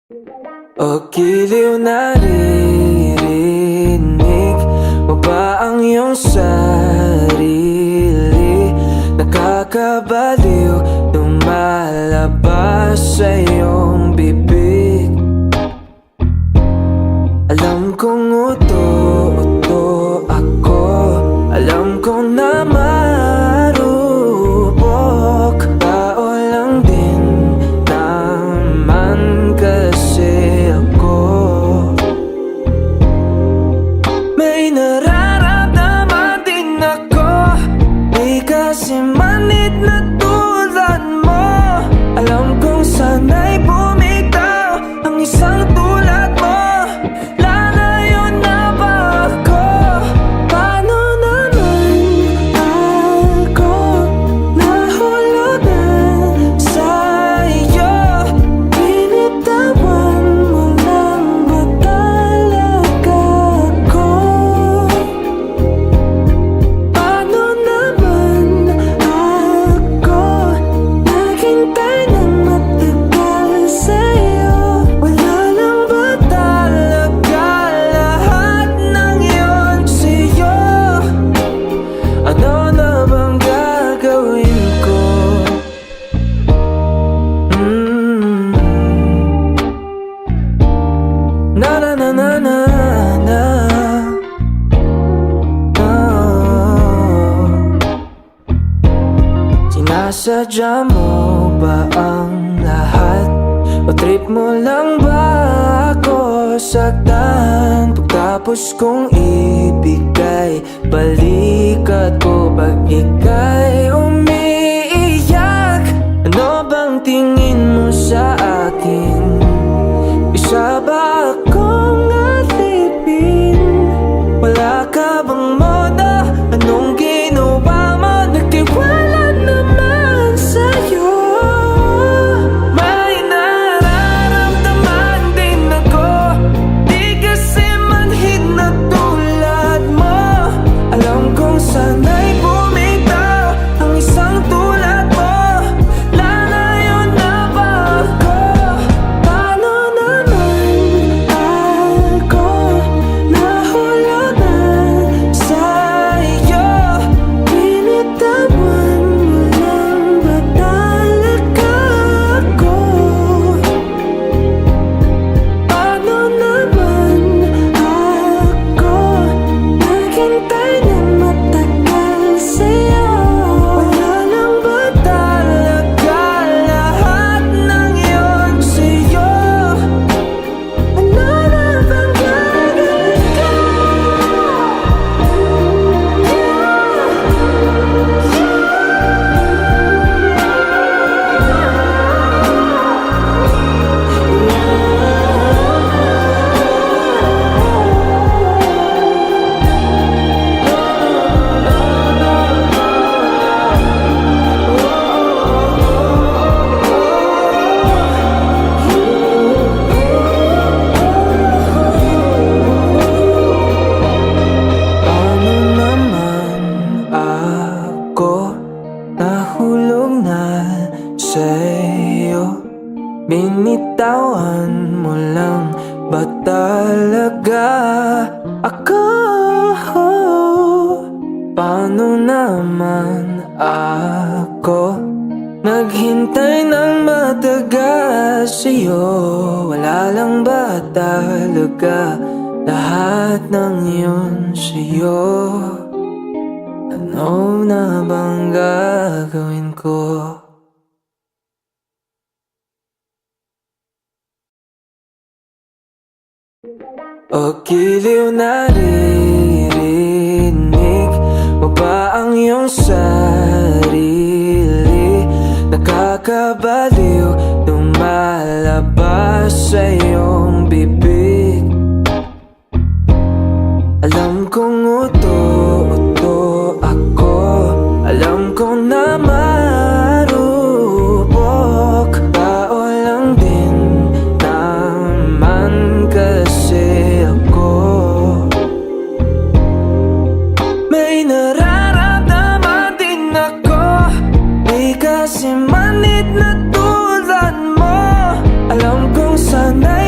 O giliw naririnig mo ba ang iyong sarili? Nakakabaliw lumalabas sa iyong bibig. Alam kong uto-uto ako, alam kong na marupok. Tao lang din naman kasi ako. May nararamdaman din ako, di kasi manid na tulad mo. Alam kong sana'y bumitaw ang isang tulad mo. Sinasadya mo ba ang lahat? O trip mo lang ba ako saktan? Pagkapos kong ibigay balikat ko pag ika'y umiiyak. Ano bang tingin mo sa akin? Isa ba akong alipin? Wala ka bang moda? Anong ginawa mo? Nagtiwala naman sa'yo. May nararamdaman din ako, di kasi manhid na tulad mo. Alam kong sana'y bumitaw ang isang tulad mo. Lalayo na ba ako? Paano naman ako nahulugan sa'yo? Binitawan mo lang ba talaga ako? Paano naman ako naghintay ng matagal sa'yo? Wala lang ba talaga lahat ng iyon sa'yo? Ano na bang gagawin ko? Paano naman ako nahulog na sa'yo? Binitawan mo lang ba talaga ako? Paano naman ako naghintay ng matagal sa'yo? Wala lang ba talaga lahat ng iyon sa'yo? Ano na bang gagawin ko? O giliw naririnig mo ba ang iyong sarili? Nakakabaliw lumalabas sa iyong bibig. Alam kong uto-uto ako, alam kong na marupok. Tao lang din naman kasi ako. May nararamdaman din ako, di kasi manid na tulad mo. Alam kong sana'y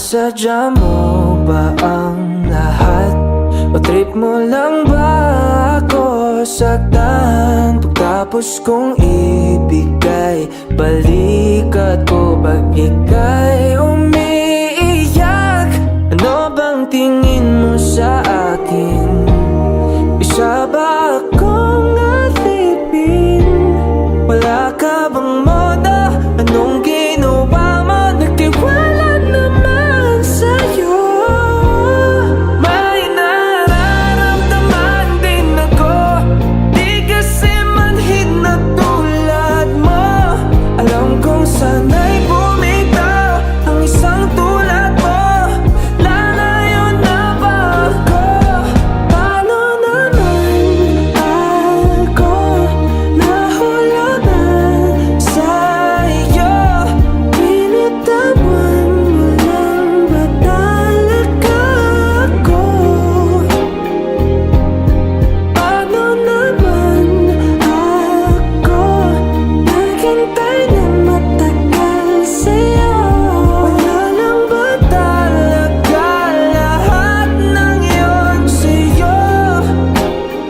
Sinasadya mo ba ang lahat? O trip mo lang ba ako saktan? Pagkapos kong ibigay, balikat ko pag ika'y umiiyak. Ano bang tingin mo sa akin? Isa ba akong alipin? Wala ka bang moda? Anong ginawa mo? Nagtiwala naman sa'yo. May nararamdaman din ako, di kasi manhid na tulad mo. Alam kong sana'y bumitaw ang isang tulad mo. Lalayo na ba ako? Paano naman ako nahulugan sa'yo? Binitawan mo lang ba talaga ako? Paano naman ako naghintay na matagal sa'yo? Wala lang ba talaga lahat ng yun sa'yo?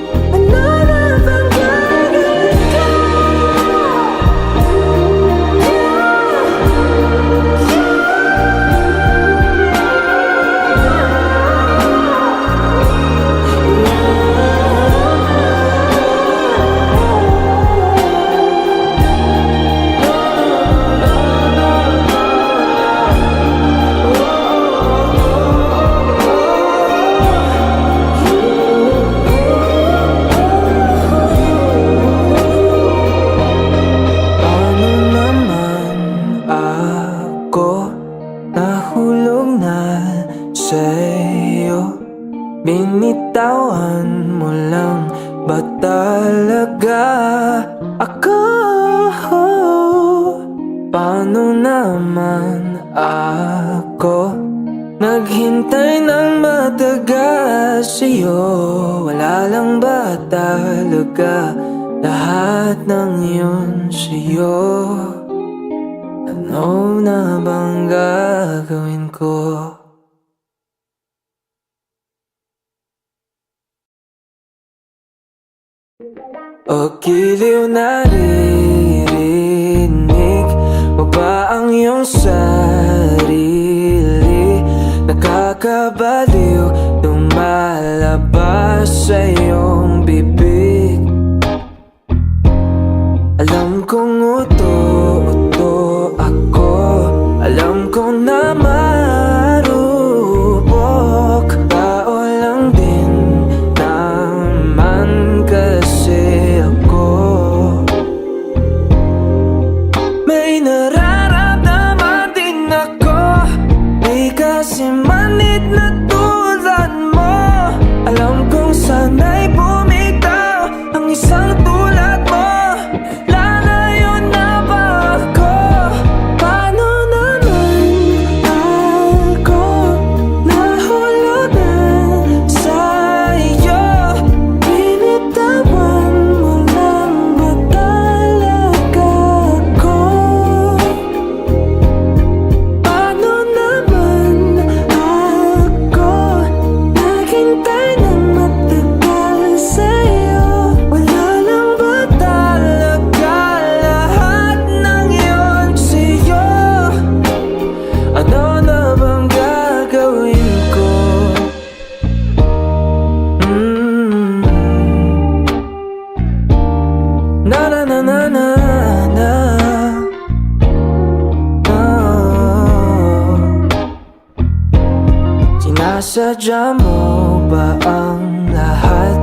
Ano na bang gagawin ko? Paano naman ako nahulog na sa'yo? Binitawan mo lang ba talaga ako? Paano naman ako naghintay ng matagal sa'yo? Wala lang ba talaga lahat ng yun sa'yo? Ano na bang gagawin ko? O giliw, naririnig mo ba ang iyong sarili? Nakakabaliw, lumalabas sa iyong bibig. Alam kong uto-uto ako, alam kong na marupok. Tao lang din naman kasi ako. May nararamdaman din ako, di kasi manid na tulad mo. Alam kong sana'y bumitaw ang isang tulad mo. Lalayo na ba ako? Paano naman ako nahulugan sa'yo? Binitawan mo lang ba talaga ako? Paano naman ako naghintay ng matagal sa'yo? Wala lang ba talaga lahat ng yun sa'yo? Ano na bang gagawin ko? Na na na na na na. Sinasadya mo ba ang lahat?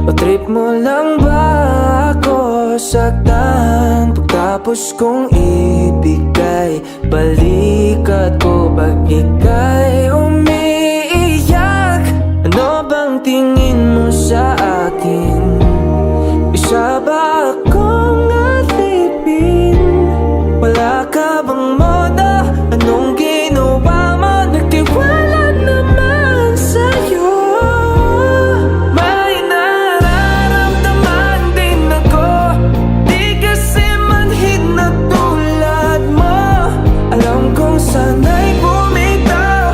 O trip mo lang ba ako saktan? Pagkapos kong ibigay, balikat ko pag ika'y umiiyak. Ano bang tingin mo sa akin? Isa ba akong alipin? Wala ka bang moda? Anong ginawa mo? Nagtiwala naman sa'yo. May nararamdaman din ako, di kasi manhid na tulad mo. Alam kong sana'y bumitaw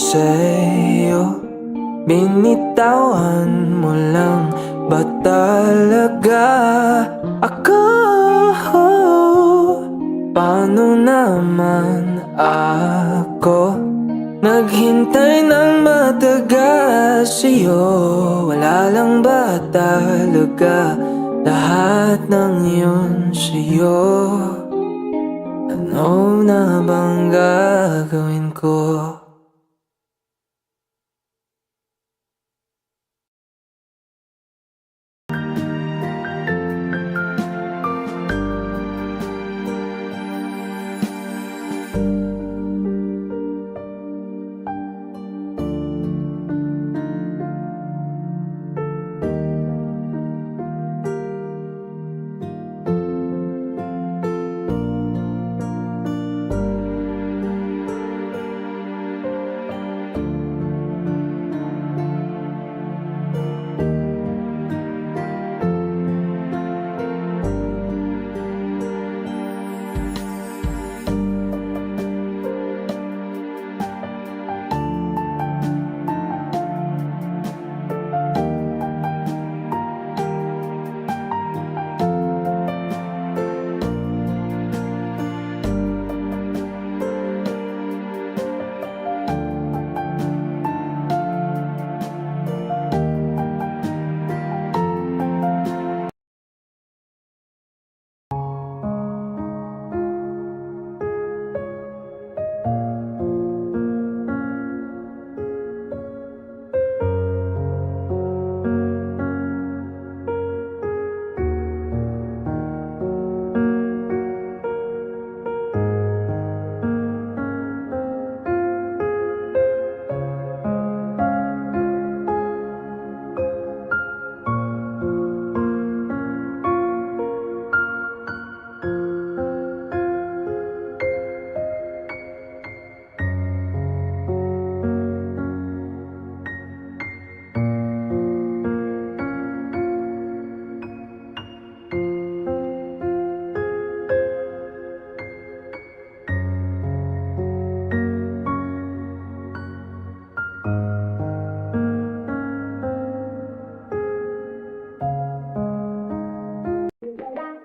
sa'yo? Binitawan mo lang ba talaga ako? Paano naman ako naghintay ng matagal sa'yo? Wala lang ba talaga lahat ng yun sa'yo? Ano na bang gagawin ko?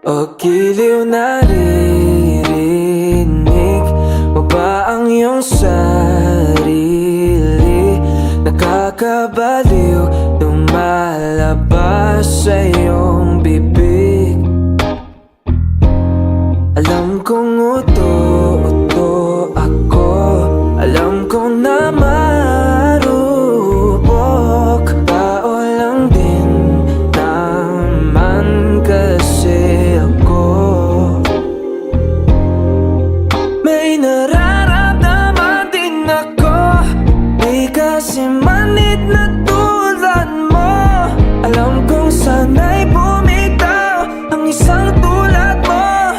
O giliw naririnig mo ba ang iyong sarili? Nakakabaliw lumalabas sa iyong bibig. Alam kong uto-uto ako, alam kong na marupok. Tao lang din naman kasi ako. May nararamdaman din ako, di kasi manid na tulad mo. Alam kong sana'y bumitaw ang isang tulad mo.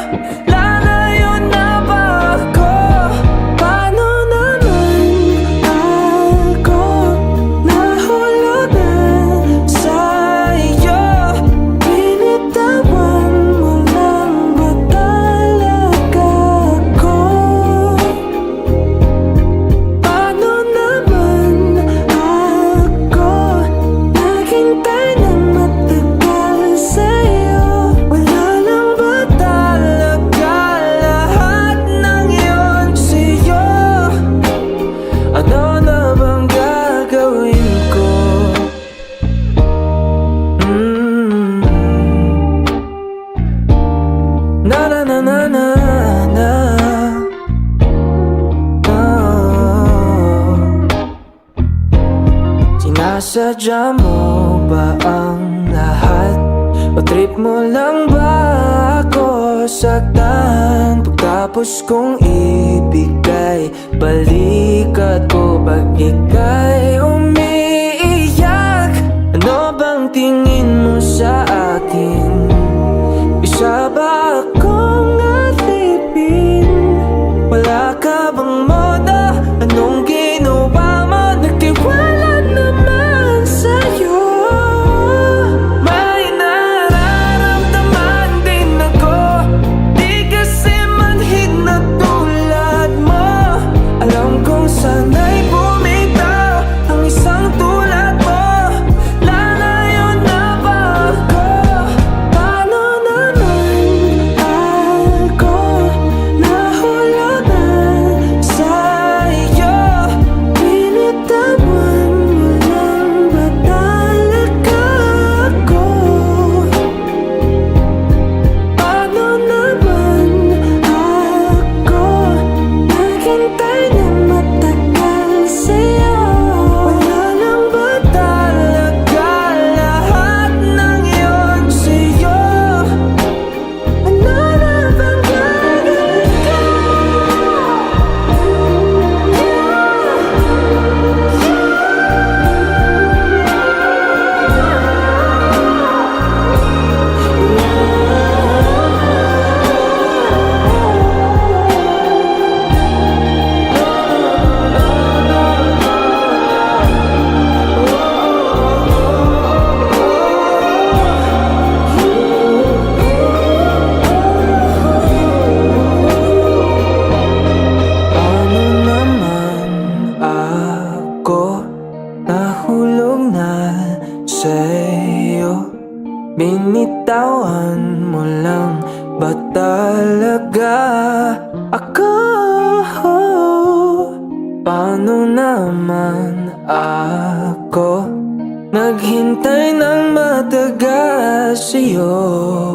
Lalayo na ba ako? Paano naman ako nahulugan sa'yo? Binitawan mo lang ba talaga ako? Paano naman ako naghintay ng matagal sa'yo? Wala lang ba talaga lahat ng yun sa'yo? Ano na bang gagawin ko? Na na na na na na. Oh. Sinasadya mo ba ang lahat? O trip mo lang ba ako saktan? Pagkapos kong ibigay balikat ko pag ika'y umiiyak. Ano bang tingin mo sa akin? Isa ba akong alipin? Wala ka bang moda? Anong ginawa mo? Nagtiwala naman sa'yo. May nararamdaman din ako, di kasi manhid na tulad mo. Alam kong sana'y bumitaw sa'yo? Binitawan mo lang ba talaga ako? Paano naman ako naghintay ng matagal sa'yo?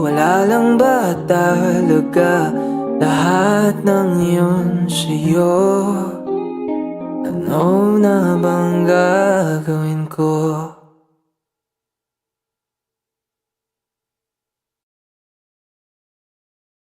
Wala lang ba talaga lahat ng yun sa'yo? Ano na bang gagawin ko?